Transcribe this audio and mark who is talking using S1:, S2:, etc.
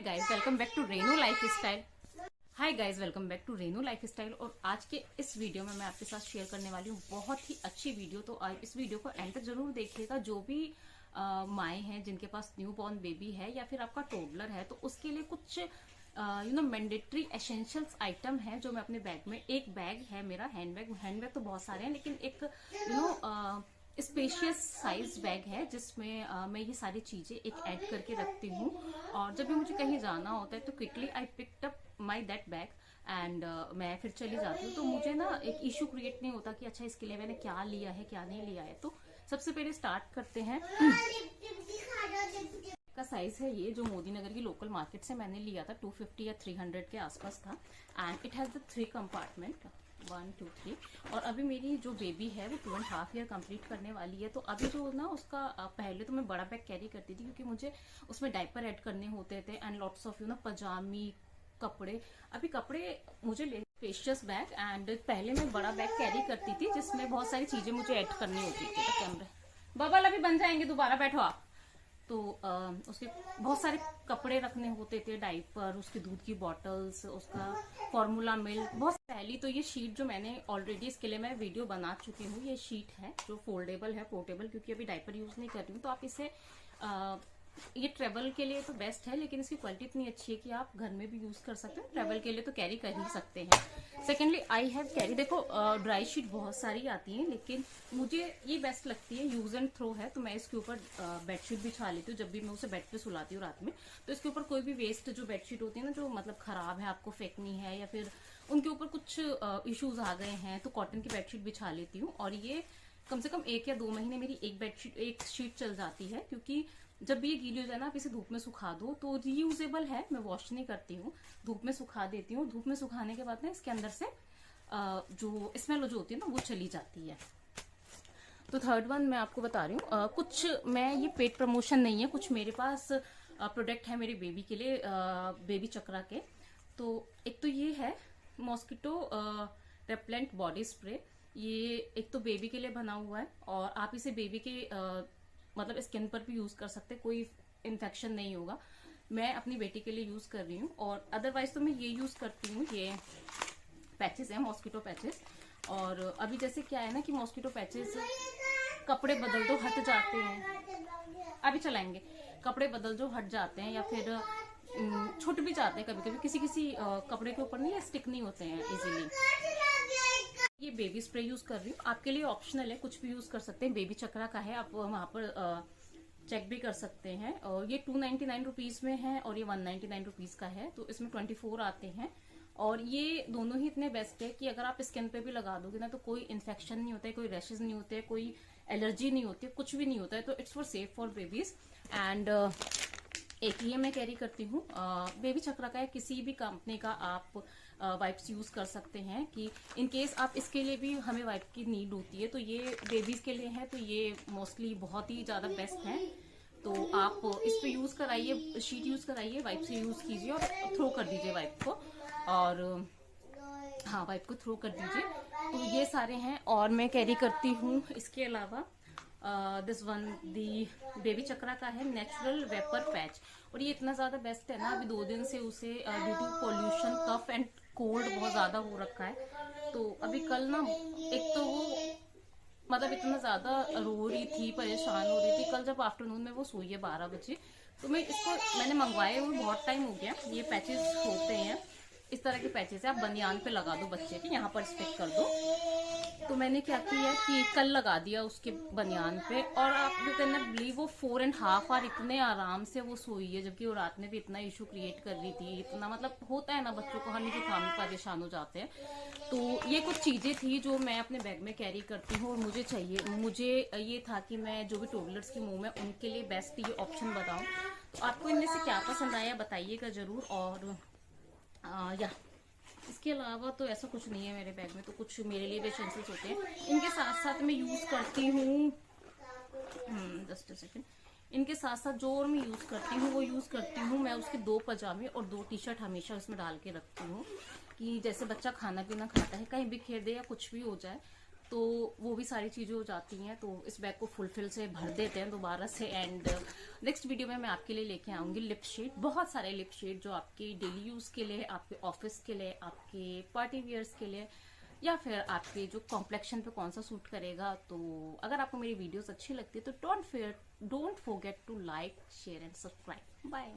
S1: Right guys, welcome back to Renu life style. Hi guys, welcome back to Renu life style. और आज के इस video में मैं आपके साथ शेयर करने वाली हूँ बहुत ही अच्छी वीडियो। तो आप इस वीडियो को एंड तक जरूर देखिएगा। जो भी माएँ हैं जिनके पास न्यू बॉर्न बेबी है या फिर आपका टोडलर है, तो उसके लिए कुछ मैंडेटरी एसेंशियल्स आइटम है जो मैं अपने बैग में, एक बैग है मेरा हैंड बैग तो बहुत सारे हैं, लेकिन एक स्पेशियस साइज बैग है जिसमें मैं ये सारी चीजें एक ऐड करके रखती हूँ। और जब भी मुझे कहीं जाना होता है तो quickly I picked up my that bag and मैं फिर चली जाती हूँ। तो मुझे ना एक इशू क्रिएट नहीं होता कि अच्छा इसके लिए मैंने क्या लिया है क्या नहीं लिया है। तो सबसे पहले स्टार्ट करते हैं। का साइज है ये, जो मोदी नगर की लोकल मार्केट से मैंने लिया था, 250 या 300 के आसपास था। And it has the 3 compartment, 1 2 3। और अभी मेरी जो बेबी है वो 2.5 ईयर कंप्लीट करने वाली है। तो अभी जो ना उसका पहले तो मैं बड़ा बैग कैरी करती थी क्योंकि मुझे उसमें डायपर ऐड करने होते थे एंड लॉट्स ऑफ पजामी कपड़े। अभी कपड़े मुझे ले स्पेशियस बैग एंड पहले मैं बड़ा बैग कैरी करती थी जिसमें बहुत सारी चीजें मुझे ऐड करनी होती थी। तो कैमरे बबल अभी बन जाएंगे, दोबारा बैठो आप। तो उसके बहुत सारे कपड़े रखने होते थे, डाइपर, उसके दूध की बॉटल्स, उसका फॉर्मूला मिल्क, बहुत पहली। तो ये शीट जो मैंने ऑलरेडी इसके लिए मैं वीडियो बना चुकी हूँ, ये शीट है जो फोल्डेबल है, पोर्टेबल, क्योंकि अभी डाइपर यूज नहीं कर रही हूँ। तो आप इसे ये ट्रेवल के लिए तो बेस्ट है, लेकिन इसकी क्वालिटी इतनी अच्छी है कि आप घर में भी यूज कर सकते हैं। ट्रेवल के लिए तो कैरी कर ही सकते हैं। सेकेंडली आई हैव कैरी, देखो ड्राई शीट बहुत सारी आती है, लेकिन मुझे ये बेस्ट लगती है, यूज एंड थ्रो है। तो मैं इसके ऊपर बेडशीट बिछा लेती हूँ जब भी मैं उसे बेड पे सुलाती हूँ रात में। तो इसके ऊपर कोई भी वेस्ट जो बेडशीट होती है ना, जो मतलब खराब है, आपको फेंकनी है या फिर उनके ऊपर कुछ इश्यूज आ गए हैं, तो कॉटन की बेडशीट बिछा लेती हूँ। और ये कम से कम 1 या 2 महीने मेरी एक शीट चल जाती है, क्योंकि जब भी ये गीली हो जाए ना, आप इसे धूप में सुखा दो तो रीयूजेबल है। मैं वॉश नहीं करती हूँ, धूप में सुखा देती हूँ। धूप में सुखाने के बाद ना इसके अंदर से जो स्मेल जो होती है ना वो चली जाती है। तो थर्ड वन मैं आपको बता रही हूँ, कुछ मैं ये पेड प्रमोशन नहीं है, कुछ मेरे पास प्रोडक्ट है मेरे बेबी के लिए, बेबी चक्रा के। तो एक तो ये है मॉस्किटो रेपेलेंट बॉडी स्प्रे। ये एक तो बेबी के लिए बना हुआ है और आप इसे बेबी के मतलब स्किन पर भी यूज कर सकते हैं, कोई इन्फेक्शन नहीं होगा। मैं अपनी बेटी के लिए यूज कर रही हूँ। और अदरवाइज तो मैं ये यूज करती हूँ, ये पैचेस है, मॉस्किटो पैचेस। और अभी जैसे क्या है ना कि मॉस्किटो पैचेस कपड़े बदल दो हट जाते हैं, अभी चलाएंगे, कपड़े बदल जो हट जाते हैं या फिर छूट भी जाते हैं कभी कभी, किसी किसी कपड़े के ऊपर नहीं स्टिक नहीं होते हैं इजीली। ये बेबी स्प्रे यूज कर रही हूँ, आपके लिए ऑप्शनल है, कुछ भी यूज कर सकते हैं। बेबी चक्रा का है, आप वहां पर चेक भी कर सकते हैं। और ये 299 रुपीज में है और ये 199 रुपीज का है। तो इसमें 24 आते हैं और ये दोनों ही इतने बेस्ट है कि अगर आप स्किन पे भी लगा दोगे ना तो कोई इन्फेक्शन नहीं होता है, कोई रैशेज नहीं होते हैं, कोई एलर्जी नहीं होती है, कुछ भी नहीं होता है। तो it's for safe for babies. And एक ये मैं कैरी करती हूँ, बेबी चक्रा का है, किसी भी कंपनी का आप वाइप्स यूज कर सकते हैं कि इन केस आप इसके लिए भी हमें वाइप की नीड होती है। तो ये बेबीज के लिए है, तो ये मोस्टली बहुत ही ज्यादा बेस्ट है। तो आप इस पे यूज कराइए, शीट यूज कराइए, वाइप से यूज कीजिए और थ्रो कर दीजिए वाइप को। और हाँ, वाइप को थ्रो कर दीजिए। तो ये सारे हैं। और मैं कैरी करती हूँ इसके अलावा दिस वन, दी बेबी चक्रा का है नेचुरल वेपर पैच। और ये इतना ज्यादा बेस्ट है ना, अभी 2 दिन से उसे due to pollution, cough and cold बहुत ज्यादा हो रखा है। तो अभी कल ना, एक तो वो मतलब इतना ज्यादा रो रही थी, परेशान हो रही थी। कल जब आफ्टरनून में वो सोई है 12 बजे, तो मैंने मंगवाए हुए बहुत टाइम हो गया। ये पैचेस होते हैं, इस तरह के पैचेस है, आप बनियान पे लगा दो बच्चे के, यहाँ पर स्टिक कर दो। तो मैंने क्या किया कि कल लगा दिया उसके बनियान पे, और आप जो कहना बिलीव, वो 4.5 आवर इतने आराम से वो सोई है, जबकि वो रात में भी इतना इशू क्रिएट कर रही थी। इतना मतलब होता है ना, बच्चों को हर जुकाम में परेशान हो जाते हैं। तो ये कुछ चीजें थी जो मैं अपने बैग में कैरी करती हूँ और मुझे ये था कि मैं जो भी टोडलर्स की मुंह में उनके लिए बेस्ट ये ऑप्शन बताऊं। तो आपको इनमें से क्या पसंद आया बताइएगा जरूर। और या इसके अलावा तो ऐसा कुछ नहीं है मेरे बैग में। तो कुछ मेरे लिए भी एसेंशियल्स होते हैं। इनके साथ साथ मैं यूज करती हूँ, जस्ट अ सेकंड, इनके साथ साथ जो और मैं यूज करती हूँ वो यूज करती हूँ मैं उसके 2 पजामे और 2 टी-शर्ट हमेशा इसमें डाल के रखती हूँ, कि जैसे बच्चा खाना पीना खाता है, कहीं बिखेर दे या कुछ भी हो जाए तो वो भी सारी चीज़ें हो जाती हैं। तो इस बैग को फुलफिल से भर देते हैं दोबारा से। एंड नेक्स्ट वीडियो में मैं आपके लिए लेके आऊंगी लिप शेड, बहुत सारे लिप शेड जो आपके डेली यूज के लिए, आपके ऑफिस के लिए, आपके पार्टी वियर्स के लिए, या फिर आपके जो कॉम्प्लेक्शन पे कौन सा सूट करेगा। तो अगर आपको मेरी वीडियोस अच्छी लगती है तो don't forget to like, share and subscribe. Bye.